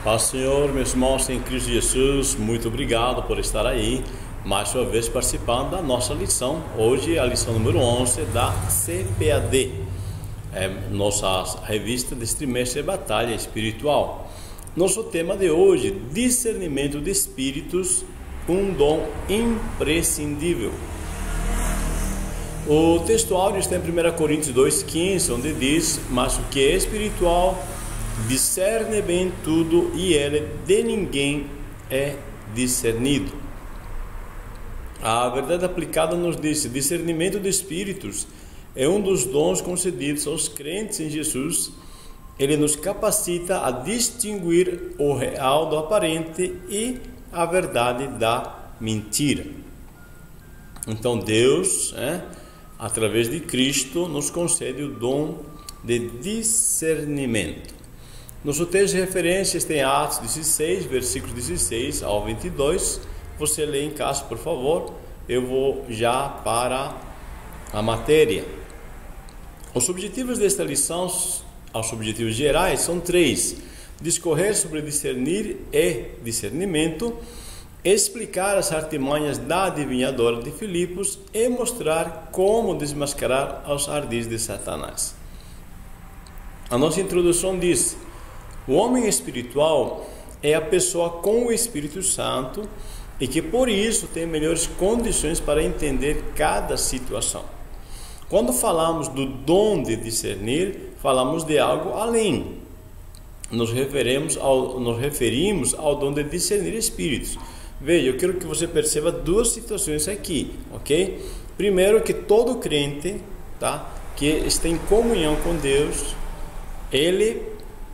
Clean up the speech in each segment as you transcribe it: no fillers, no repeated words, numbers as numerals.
Paz, Senhor, meus irmãos em Cristo Jesus, muito obrigado por estar aí, mais uma vez participando da nossa lição. Hoje a lição número 11 da CPAD, nossa revista deste trimestre de Batalha Espiritual. Nosso tema de hoje, discernimento de espíritos, um dom imprescindível. O texto áudio está em 1 Coríntios 2,15, onde diz: mas o que é espiritual discerne bem tudo, e ele de ninguém é discernido. A verdade aplicada nos diz: discernimento de espíritos é um dos dons concedidos aos crentes em Jesus. Ele nos capacita a distinguir o real do aparente e a verdade da mentira. Então Deus, através de Cristo, nos concede o dom de discernimento. Nosso texto de referência está em Atos 16, versículos 16 ao 22. Você lê em casa, por favor. Eu vou já para a matéria. Os objetivos desta lição, os objetivos gerais, são três: discorrer sobre discernir e discernimento, explicar as artimanhas da adivinhadora de Filipos e mostrar como desmascarar os ardis de Satanás. A nossa introdução diz: o homem espiritual é a pessoa com o Espírito Santo e que por isso tem melhores condições para entender cada situação. Quando falamos do dom de discernir, falamos de algo além. Nos referimos ao dom de discernir espíritos. Veja, eu quero que você perceba duas situações aqui, ok? Primeiro, que todo crente, que está em comunhão com Deus, ele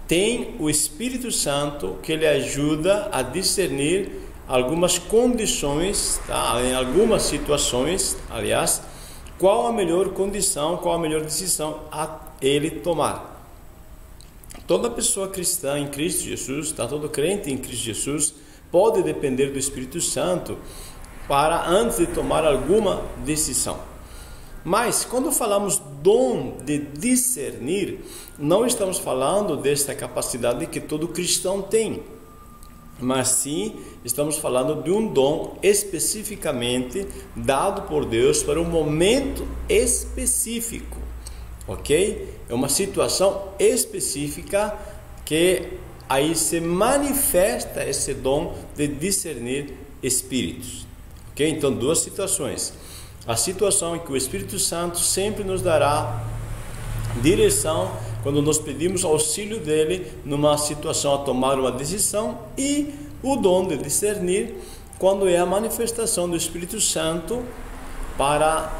tem o Espírito Santo que lhe ajuda a discernir algumas condições, em algumas situações, aliás, qual a melhor condição, qual a melhor decisão a ele tomar. Toda pessoa cristã em Cristo Jesus, todo crente em Cristo Jesus, pode depender do Espírito Santo para antes de tomar alguma decisão. Mas quando falamos dom de discernir, não estamos falando desta capacidade que todo cristão tem, mas sim estamos falando de um dom especificamente dado por Deus para um momento específico, ok? É uma situação específica que aí se manifesta esse dom de discernir espíritos, ok? Então, duas situações. A situação em que o Espírito Santo sempre nos dará direção quando nós pedimos auxílio dele numa situação a tomar uma decisão, e o dom de discernir quando é a manifestação do Espírito Santo para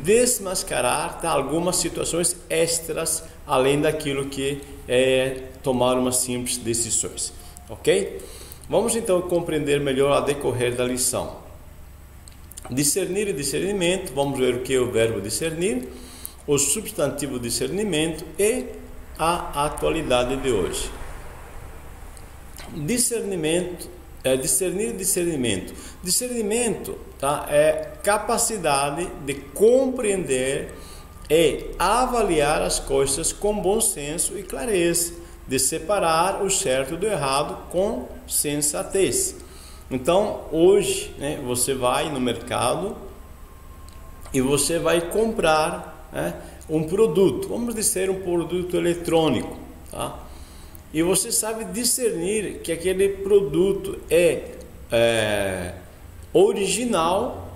desmascarar algumas situações extras além daquilo que é tomar umas simples decisões, ok? Vamos então compreender melhor a decorrer da lição. Discernir e discernimento, vamos ver o que é o verbo discernir, o substantivo discernimento e a atualidade de hoje. Discernimento, discernir e discernimento. Discernimento é capacidade de compreender e avaliar as coisas com bom senso e clareza, de separar o certo do errado com sensatez. Então, hoje, você vai no mercado e você vai comprar um produto, vamos dizer um produto eletrônico, e você sabe discernir que aquele produto é original,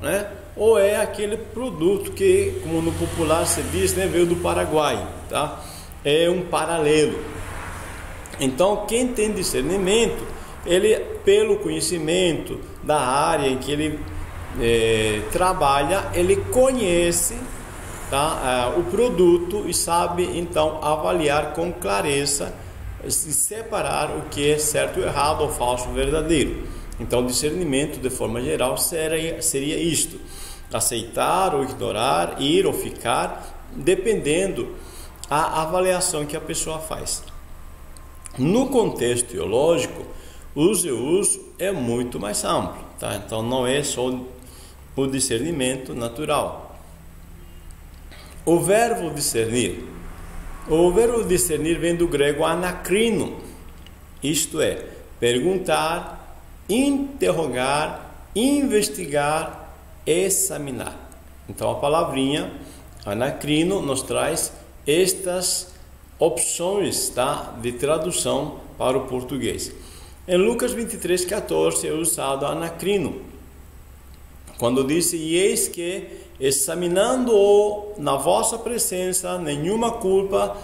ou é aquele produto que, como no popular se diz, veio do Paraguai, é um paralelo. Então, quem tem discernimento, ele, pelo conhecimento da área em que ele trabalha, ele conhece o produto e sabe então avaliar com clareza e separar o que é certo ou errado, ou falso ou verdadeiro. Então, discernimento de forma geral seria isto: aceitar ou ignorar, ir ou ficar, dependendo a avaliação que a pessoa faz. No contexto teológico, uso e uso é muito mais amplo, Então não é só o discernimento natural. O verbo discernir vem do grego anacrino, isto é, perguntar, interrogar, investigar, examinar. Então a palavrinha anacrino nos traz estas opções, tá, de tradução para o português. Em Lucas 23:14 é usado anacrino, quando disse: e eis que, examinando-o na vossa presença, nenhuma culpa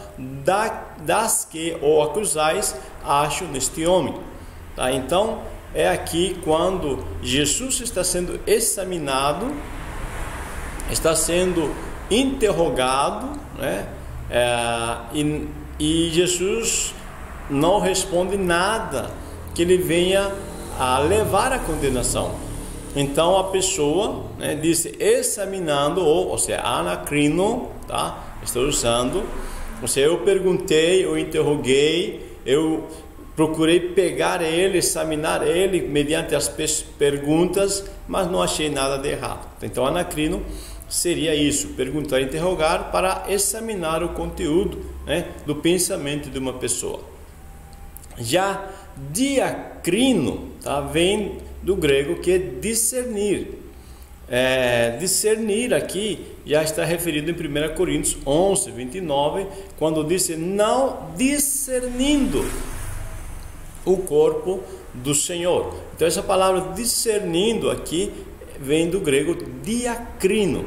das que o acusais acho neste homem. Tá? Então, é aqui quando Jesus está sendo examinado, está sendo interrogado, né? E Jesus não responde nada que ele venha a levar à condenação. Então a pessoa, né, disse examinando, ou seja, anacrino, tá? Estou usando, ou seja, eu perguntei, eu interroguei, eu procurei pegar ele, examinar ele mediante as perguntas, mas não achei nada de errado. Então anacrino seria isso, perguntar, interrogar para examinar o conteúdo, né, do pensamento de uma pessoa. Já diacrino, tá, vem do grego, que é discernir. Discernir aqui já está referido em 1 Coríntios 11:29, quando disse: não discernindo o corpo do Senhor. Então essa palavra discernindo aqui vem do grego diacrino.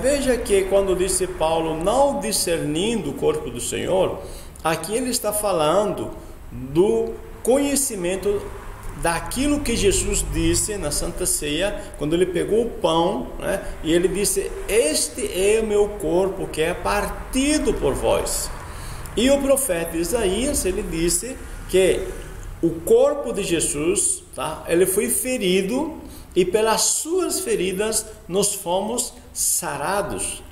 Veja que quando disse Paulo não discernindo o corpo do Senhor, aqui ele está falando do conhecimento daquilo que Jesus disse na Santa Ceia, quando ele pegou o pão, né, e ele disse: este é o meu corpo que é partido por vós. E o profeta Isaías, ele disse que o corpo de Jesus, tá, ele foi ferido e pelas suas feridas nós fomos sarados.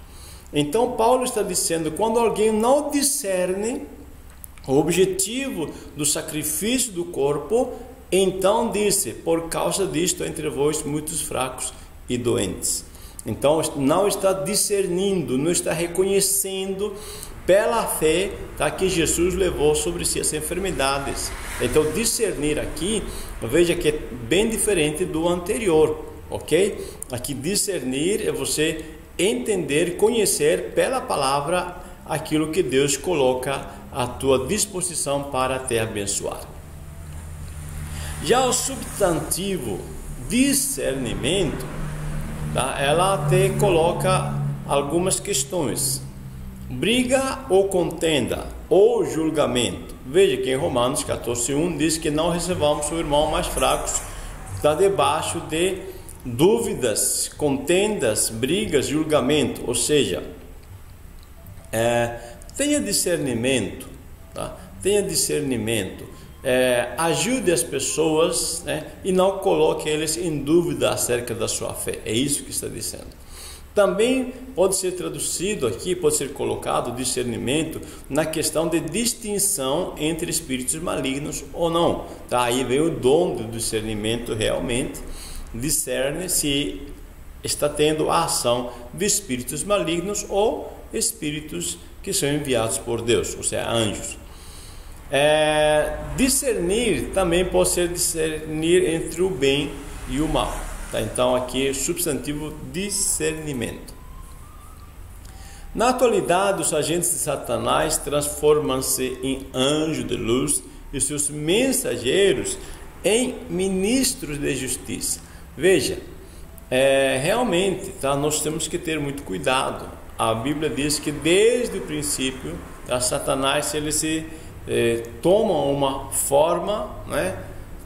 Então Paulo está dizendo, quando alguém não discerne o objetivo do sacrifício do corpo, então disse: por causa disto entre vós muitos fracos e doentes. Então não está discernindo, não está reconhecendo pela fé, tá, que Jesus levou sobre si as enfermidades. Então discernir aqui, veja que é bem diferente do anterior, ok? Aqui discernir é você entender, conhecer pela palavra aquilo que Deus coloca à tua disposição para te abençoar. Já o substantivo discernimento, tá, ela te coloca algumas questões: briga ou contenda ou julgamento. Veja que em Romanos 14:1 diz que não recebamos o irmão mais fraco, está debaixo de dúvidas, contendas, brigas, julgamento. Ou seja, tenha discernimento, tá? Tenha discernimento, ajude as pessoas, né? E não coloque eles em dúvida acerca da sua fé. É isso que está dizendo. Também pode ser traduzido aqui, pode ser colocado discernimento na questão de distinção entre espíritos malignos ou não. Tá? Aí vem o dom do discernimento, realmente discerne se está tendo a ação de espíritos malignos ou espíritos que são enviados por Deus, ou seja, anjos. Discernir também pode ser discernir entre o bem e o mal. Tá? Então aqui substantivo discernimento. Na atualidade, os agentes de Satanás transformam-se em anjos de luz e seus mensageiros em ministros de justiça. Veja, realmente, tá? Nós temos que ter muito cuidado. A Bíblia diz que desde o princípio, Satanás ele se toma uma forma, né,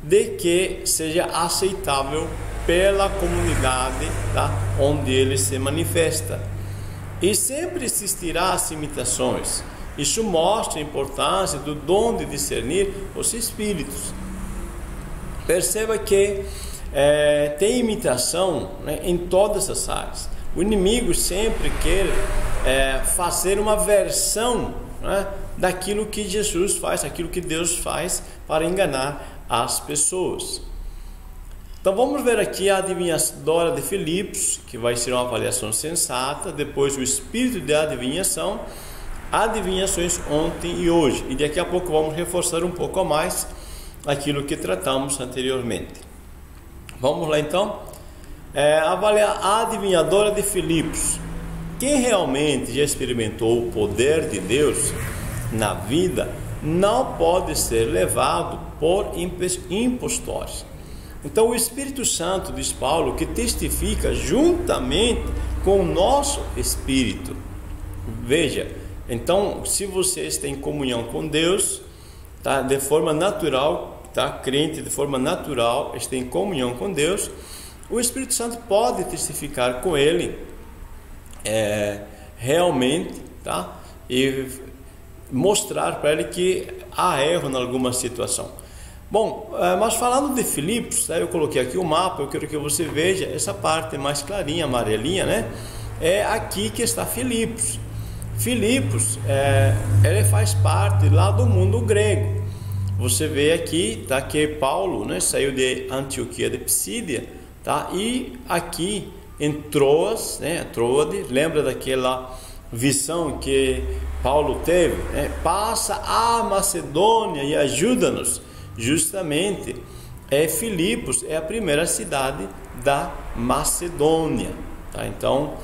de que seja aceitável pela comunidade, tá, onde ele se manifesta. E sempre existirá as imitações. Isso mostra a importância do dom de discernir os espíritos. Perceba que tem imitação, né, em todas as áreas. O inimigo sempre quer fazer uma versão, né, daquilo que Jesus faz, aquilo que Deus faz, para enganar as pessoas. Então vamos ver aqui a adivinhadora de Filipos, que vai ser uma avaliação sensata. Depois o espírito de adivinhação adivinhações ontem e hoje. E daqui a pouco vamos reforçar um pouco a mais aquilo que tratamos anteriormente. Vamos lá então. Avaliar a adivinhadora de Filipos. Quem realmente já experimentou o poder de Deus na vida não pode ser levado por impostores. Então o Espírito Santo, diz Paulo, que testifica juntamente com o nosso espírito. Veja, então se você está em comunhão com Deus, tá, de forma natural, tá, crente de forma natural, está em comunhão com Deus, o Espírito Santo pode testificar com ele realmente, tá, e mostrar para ele que há erro em alguma situação. Bom, mas falando de Filipos, tá, eu coloquei aqui o mapa, eu quero que você veja essa parte mais clarinha, amarelinha, né? É aqui que está Filipos. Filipos, ele faz parte lá do mundo grego. Você vê aqui, tá, que Paulo, né, saiu de Antioquia de Psídia, tá, e aqui em Troas, né, Troade, lembra daquela visão que Paulo teve, né? Passa a Macedônia e ajuda-nos. Justamente, Filipos é a primeira cidade da Macedônia, tá? Então,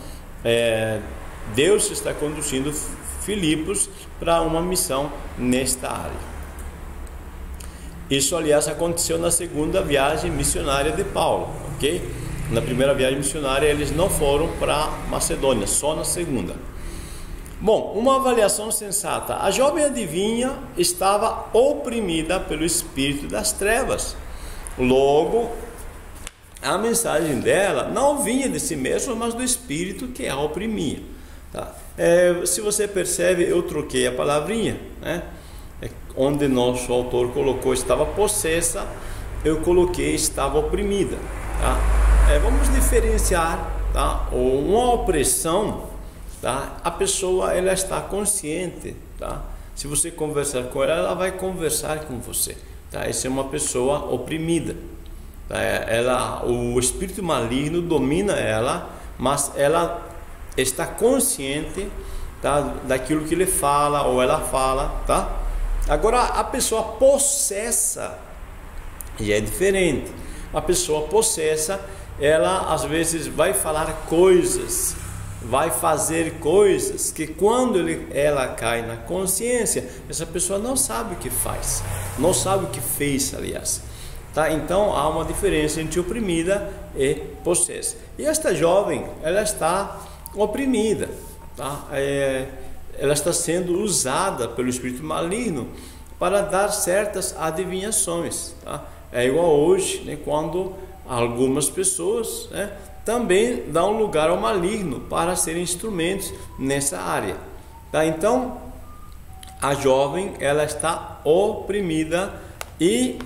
Deus está conduzindo Filipos para uma missão nesta área. Isso, aliás, aconteceu na segunda viagem missionária de Paulo, ok? Na primeira viagem missionária eles não foram para Macedônia, só na segunda. Bom, uma avaliação sensata. A jovem adivinha estava oprimida pelo espírito das trevas. Logo, a mensagem dela não vinha de si mesma, mas do espírito que a oprimia. Tá? Se você percebe, eu troquei a palavrinha, né? Onde nosso autor colocou estava possessa, eu coloquei estava oprimida. Tá? Vamos diferenciar, tá? Uma opressão, tá? A pessoa ela está consciente, tá? Se você conversar com ela, ela vai conversar com você, tá? Essa é uma pessoa oprimida, tá? O espírito maligno domina ela, mas ela está consciente, tá, daquilo que ele fala ou ela fala, tá? Agora a pessoa possessa já é diferente. A pessoa possessa, ela às vezes vai falar coisas, vai fazer coisas que quando ela cai na consciência, essa pessoa não sabe o que faz, não sabe o que fez, aliás, tá? Então há uma diferença entre oprimida e possessa. E esta jovem, ela está oprimida, tá? Ela está sendo usada pelo espírito maligno para dar certas adivinhações, tá? É igual hoje, né, quando algumas pessoas, né, também dão lugar ao maligno para serem instrumentos nessa área, tá? Então a jovem ela está oprimida e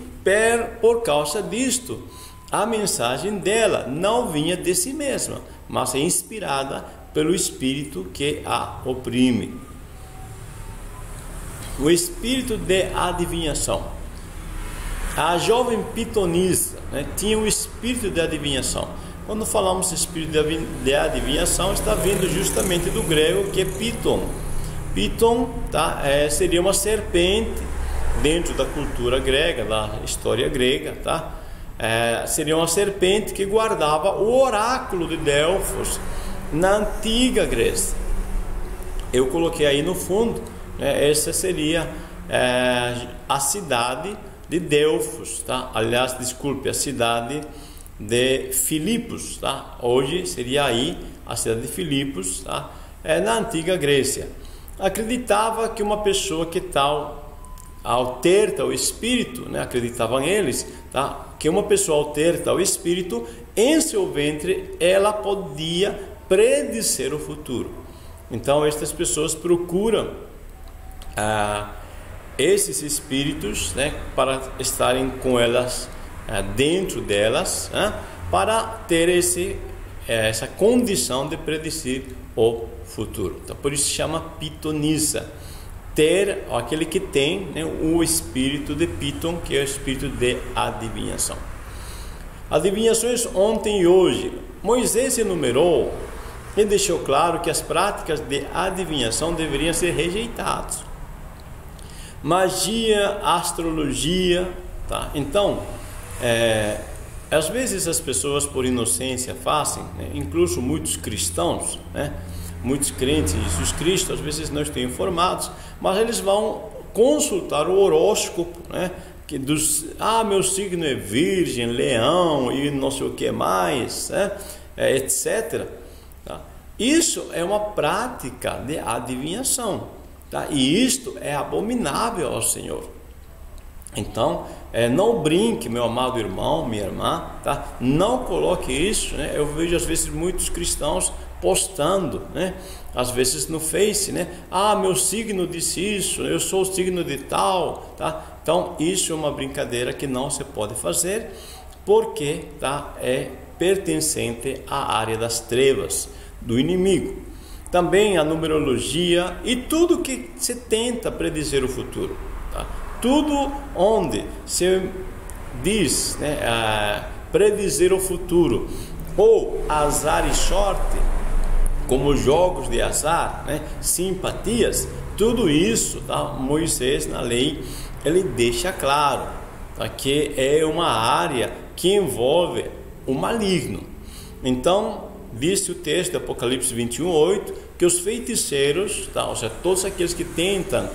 por causa disto a mensagem dela não vinha de si mesma, mas é inspirada pelo espírito que a oprime. O espírito de adivinhação. A jovem pitonisa, né, tinha o espírito de adivinhação. Quando falamos espírito de adivinhação, está vindo justamente do grego, que é piton. Piton, tá, seria uma serpente dentro da cultura grega, da história grega, tá? Seria uma serpente que guardava o oráculo de Delfos na antiga Grécia. Eu coloquei aí no fundo, né, essa seria a cidade de Delfos, tá? Aliás, desculpe, a cidade de Filipos, tá? Hoje seria aí a cidade de Filipos, tá? Na antiga Grécia. Acreditava que uma pessoa que tal, ao ter tal espírito, né, acreditavam eles, tá? Que uma pessoa ao ter tal espírito, em seu ventre ela podia predizer o futuro. Então estas pessoas procuram esses espíritos, né, para estarem com elas, dentro delas, né, para ter essa condição de predizer o futuro. Então por isso se chama pitonisa, ter aquele que tem, né, o espírito de Piton, que é o espírito de adivinhação. Adivinhações ontem e hoje. Moisés enumerou e deixou claro que as práticas de adivinhação deveriam ser rejeitadas. Magia, astrologia, tá? Então, às vezes as pessoas por inocência fazem, né? Incluso muitos cristãos, né? Muitos crentes em Jesus Cristo, às vezes não estão informados, mas eles vão consultar o horóscopo, né? Que meu signo é virgem, leão e não sei o que mais, né? Etc. Tá? Isso é uma prática de adivinhação, tá? E isto é abominável ao Senhor. Então, não brinque, meu amado irmão, minha irmã, tá? Não coloque isso, né? Eu vejo às vezes muitos cristãos postando, né? Às vezes no Face, né? Meu signo disse isso, eu sou o signo de tal, tá? Então, isso é uma brincadeira que não se pode fazer, porque, tá? É pertencente à área das trevas, do inimigo. Também a numerologia e tudo que se tenta predizer o futuro, tá? Tudo onde se diz, né, predizer o futuro, ou azar e sorte, como jogos de azar, né, simpatias, tudo isso, tá? Moisés na lei ele deixa claro, tá? Que é uma área que envolve o maligno. Então, diz o texto de Apocalipse 21:8 que os feiticeiros, tá? Ou seja, todos aqueles que tentam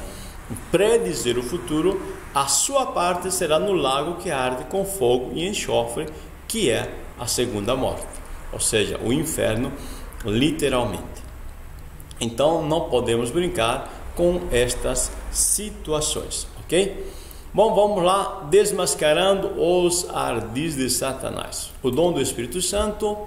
predizer o futuro, a sua parte será no lago que arde com fogo e enxofre, que é a segunda morte, ou seja, o inferno, literalmente. Então não podemos brincar com estas situações, ok? Bom, vamos lá, desmascarando os ardis de Satanás, o dom do Espírito Santo.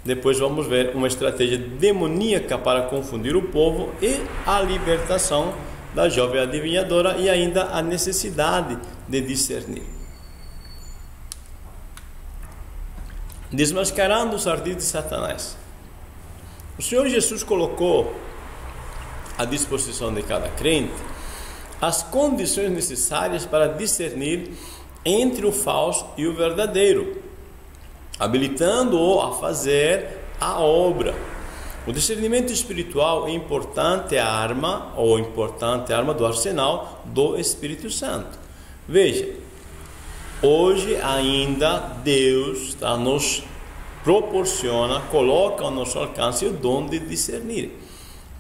Depois vamos ver uma estratégia demoníaca para confundir o povo e a libertação da jovem adivinhadora e ainda a necessidade de discernir. Desmascarando os ardis de Satanás. O Senhor Jesus colocou à disposição de cada crente as condições necessárias para discernir entre o falso e o verdadeiro, habilitando-o a fazer a obra. O discernimento espiritual é importante arma do arsenal do Espírito Santo. Veja, hoje ainda Deus nos proporciona, coloca ao nosso alcance o dom de discernir.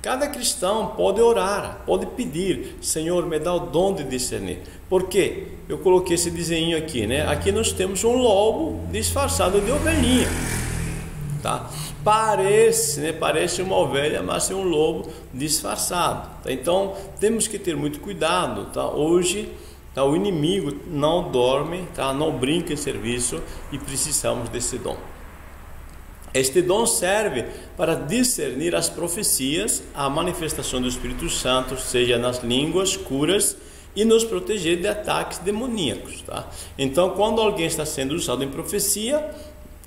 Cada cristão pode orar, pode pedir: Senhor, me dá o dom de discernir. Por quê? Eu coloquei esse desenho aqui, né? Aqui nós temos um lobo disfarçado de ovelhinha, tá? Parece uma ovelha, mas é um lobo disfarçado, tá? Então temos que ter muito cuidado, tá? Hoje, tá? O inimigo não dorme, tá? Não brinca em serviço e precisamos desse dom. Este dom serve para discernir as profecias, a manifestação do Espírito Santo, seja nas línguas, curas, e nos proteger de ataques demoníacos, tá? Então, quando alguém está sendo usado em profecia,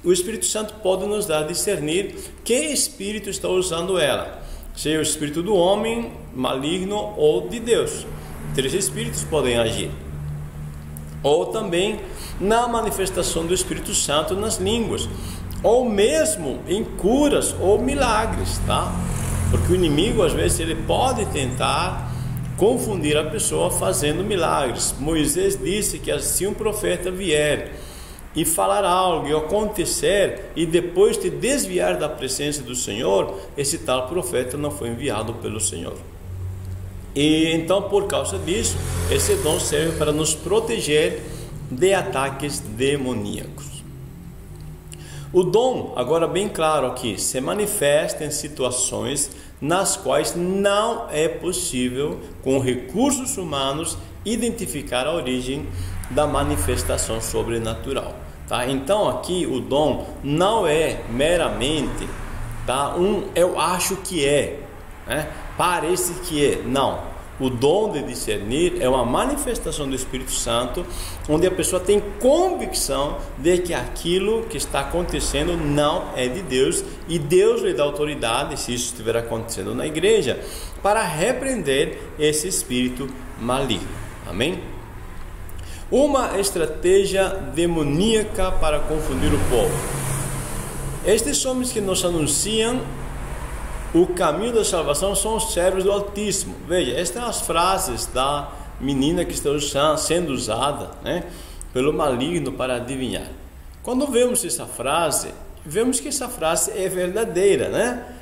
o Espírito Santo pode nos dar a discernir que espírito está usando ela, seja o espírito do homem, maligno ou de Deus. 3 espíritos podem agir. Ou também na manifestação do Espírito Santo nas línguas, ou mesmo em curas ou milagres, tá? Porque o inimigo às vezes ele pode tentar confundir a pessoa fazendo milagres. Moisés disse que se um profeta vier e falar algo e acontecer e depois te desviar da presença do Senhor, esse tal profeta não foi enviado pelo Senhor. E então, por causa disso, esse dom serve para nos proteger de ataques demoníacos. O dom, agora bem claro aqui, se manifesta em situações nas quais não é possível, com recursos humanos, identificar a origem da manifestação sobrenatural, tá? Então aqui o dom não é meramente, tá? Eu acho que é, né? Parece que é, não. O dom de discernir é uma manifestação do Espírito Santo, onde a pessoa tem convicção de que aquilo que está acontecendo não é de Deus, e Deus lhe dá autoridade, se isso estiver acontecendo na igreja, para repreender esse espírito maligno. Amém? Uma estratégia demoníaca para confundir o povo. Estes homens que nos anunciam o caminho da salvação são os servos do Altíssimo. Veja, estas são as frases da menina que está sendo usada, né, pelo maligno para adivinhar. Quando vemos essa frase, vemos que essa frase é verdadeira, né?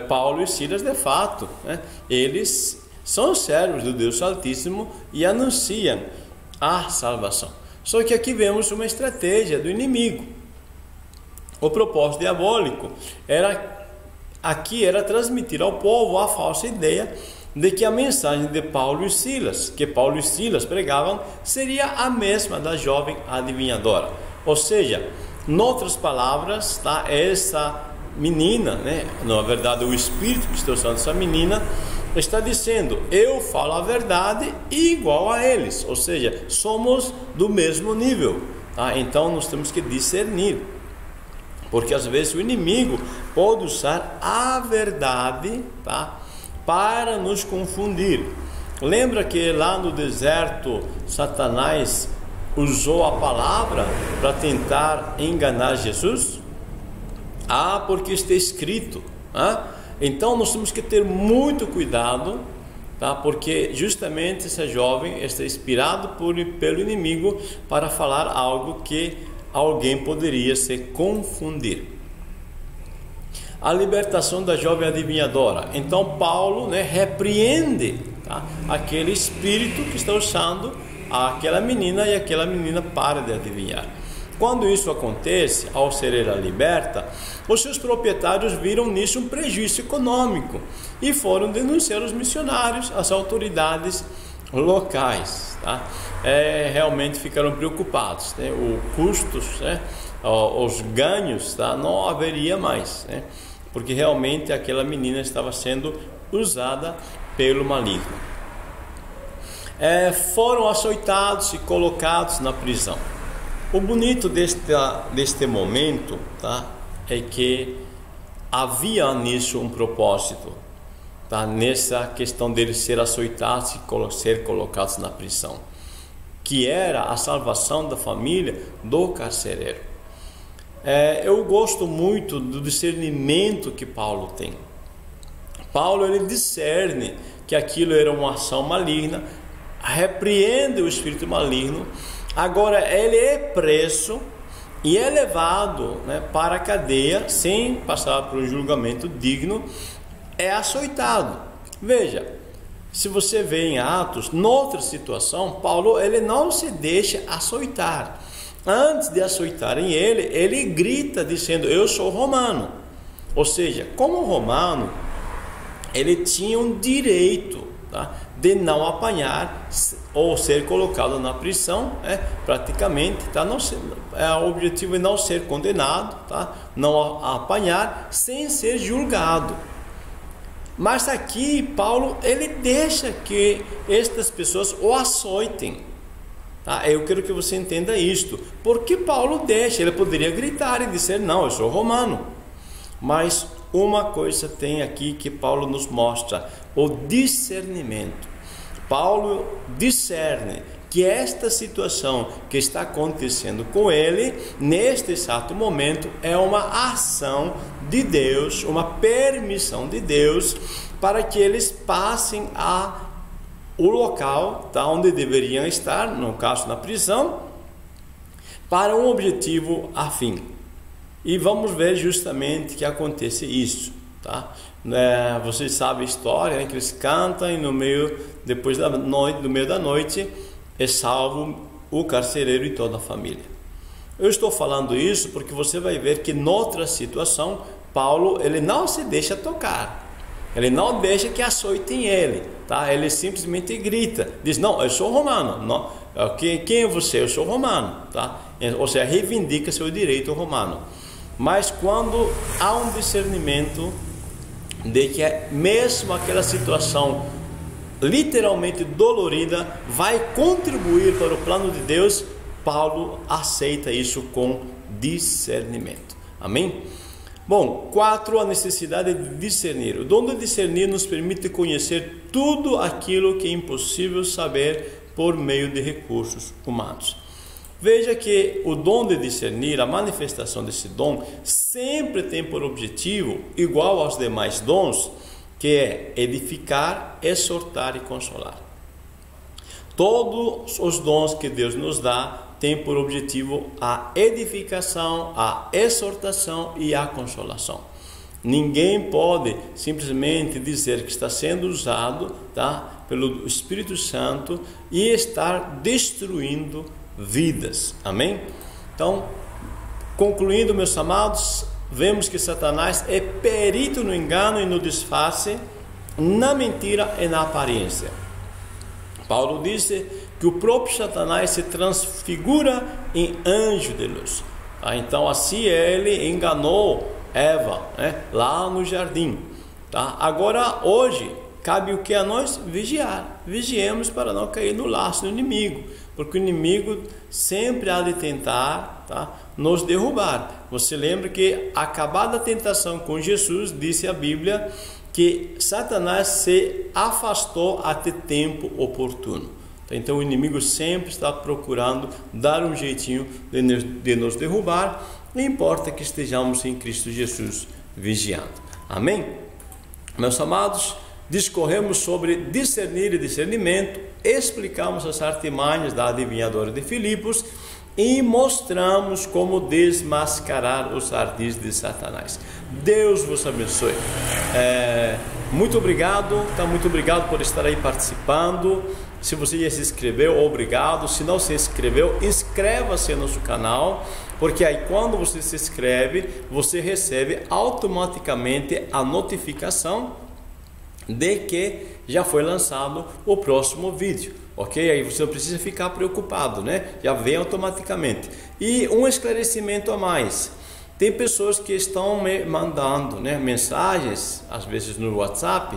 Paulo e Silas, de fato, né, eles são servos do Deus Altíssimo e anunciam a salvação. Só que aqui vemos uma estratégia do inimigo. O propósito diabólico era transmitir ao povo a falsa ideia de que a mensagem de Paulo e Silas, que Paulo e Silas pregavam, seria a mesma da jovem adivinhadora. Ou seja, em outras palavras, tá, essa menina, né, na verdade o espírito que está usando essa menina, está dizendo: eu falo a verdade igual a eles, ou seja, somos do mesmo nível, tá? Então nós temos que discernir, porque às vezes o inimigo pode usar a verdade, tá, para nos confundir. Lembra que lá no deserto Satanás usou a palavra para tentar enganar Jesus? Porque está escrito. Então nós temos que ter muito cuidado, tá? Porque justamente essa jovem está inspirada pelo inimigo para falar algo que alguém poderia se confundir. A libertação da jovem adivinhadora. Então Paulo, né, repreende, tá, aquele espírito que está usando aquela menina, e aquela menina para de adivinhar. Quando isso acontece, ao ser ela liberta, os seus proprietários viram nisso um prejuízo econômico e foram denunciar os missionários, as autoridades locais, tá? Realmente ficaram preocupados, né? Os custos, né? Os ganhos, tá? Não haveria mais, né? Porque realmente aquela menina estava sendo usada pelo maligno. Foram açoitados e colocados na prisão. O bonito deste momento, tá, é que havia nisso um propósito, tá, nessa questão deles ser açoitados e ser colocados na prisão, que era a salvação da família do carcereiro. Eu gosto muito do discernimento que Paulo tem. Paulo, ele discerne que aquilo era uma ação maligna, repreende o espírito maligno. Agora ele é preso e é levado, né, para a cadeia sem passar por um julgamento digno, é açoitado. Veja, se você vê em Atos, noutra situação, Paulo, ele não se deixa açoitar. Antes de açoitarem ele grita dizendo: eu sou romano. Ou seja, como romano, ele tinha um direito, tá, de não apanhar ou ser colocado na prisão, praticamente, tá? O objetivo é não ser condenado, tá? Não apanhar sem ser julgado. Mas aqui Paulo, ele deixa que estas pessoas o açoitem, tá? Eu quero que você entenda isto. Porque Paulo deixa, ele poderia gritar e dizer: não, eu sou romano. Mas uma coisa tem aqui que Paulo nos mostra: o discernimento. Paulo discerne que esta situação que está acontecendo com ele, neste exato momento, é uma ação de Deus, uma permissão de Deus, para que eles passem o local, tá, onde deveriam estar, no caso na prisão, para um objetivo afim. E vamos ver justamente que acontece isso, tá? Vocês sabem a história, né, que eles cantam e no meio da noite é salvo o carcereiro e toda a família. Eu estou falando isso porque você vai ver que noutra situação Paulo, ele não se deixa tocar, ele não deixa que açoitem ele, tá? Ele simplesmente grita, diz: não, eu sou romano. Não, quem é você? Eu sou romano, tá? Ou seja, reivindica seu direito romano. Mas quando há um discernimento de que mesmo aquela situação literalmente dolorida vai contribuir para o plano de Deus, Paulo aceita isso com discernimento. Amém? Bom, 4, a necessidade de discernir. O dom de discernir nos permite conhecer tudo aquilo que é impossível saber por meio de recursos humanos. Veja que o dom de discernir, a manifestação desse dom, sempre tem por objetivo, igual aos demais dons, que é edificar, exortar e consolar. Todos os dons que Deus nos dá têm por objetivo a edificação, a exortação e a consolação. Ninguém pode simplesmente dizer que está sendo usado, tá, pelo Espírito Santo e estar destruindo vidas. Amém? Então, concluindo, meus amados, vemos que Satanás é perito no engano e no disfarce, na mentira e na aparência. Paulo disse que o próprio Satanás se transfigura em anjo de luz. Tá? Então, assim ele enganou Eva, né, lá no jardim. Tá? Agora, hoje, cabe o que a nós? Vigiar. Vigiemos para não cair no laço do inimigo, porque o inimigo sempre há de tentar, tá, nos derrubar. Você lembra que, acabada a tentação com Jesus, disse a Bíblia que Satanás se afastou até tempo oportuno. Então o inimigo sempre está procurando dar um jeitinho de nos derrubar. Não importa que estejamos em Cristo Jesus vigiando. Amém? Meus amados, discorremos sobre discernir e discernimento, explicamos as artimanhas da adivinhadora de Filipos e mostramos como desmascarar os ardis de Satanás. Deus vos abençoe. Muito obrigado, muito obrigado por estar aí participando. Se você já se inscreveu, obrigado. Se não se inscreveu, inscreva-se no nosso canal, porque aí quando você se inscreve, você recebe automaticamente a notificação de que já foi lançado o próximo vídeo, ok? Aí você não precisa ficar preocupado, né? Já vem automaticamente. E um esclarecimento a mais: tem pessoas que estão me mandando, né, mensagens, às vezes no WhatsApp,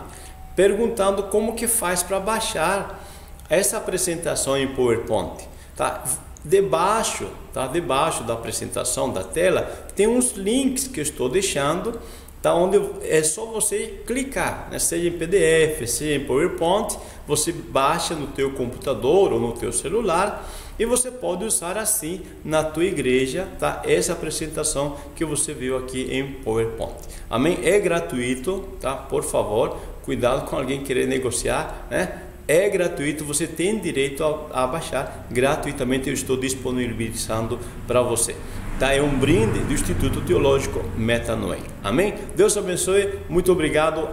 perguntando como que faz para baixar essa apresentação em PowerPoint. Tá? Debaixo da apresentação da tela tem uns links que eu estou deixando, tá, onde é só você clicar, né? Seja em PDF, seja em PowerPoint, você baixa no teu computador ou no teu celular e você pode usar assim na tua igreja, tá? Essa apresentação que você viu aqui em PowerPoint. Amém? É gratuito, tá? Por favor, cuidado com alguém querer negociar, né? É gratuito, você tem direito a baixar gratuitamente. Eu estou disponibilizando para você. Tá? É um brinde do Instituto Teológico Metanoia. Amém? Deus abençoe. Muito obrigado.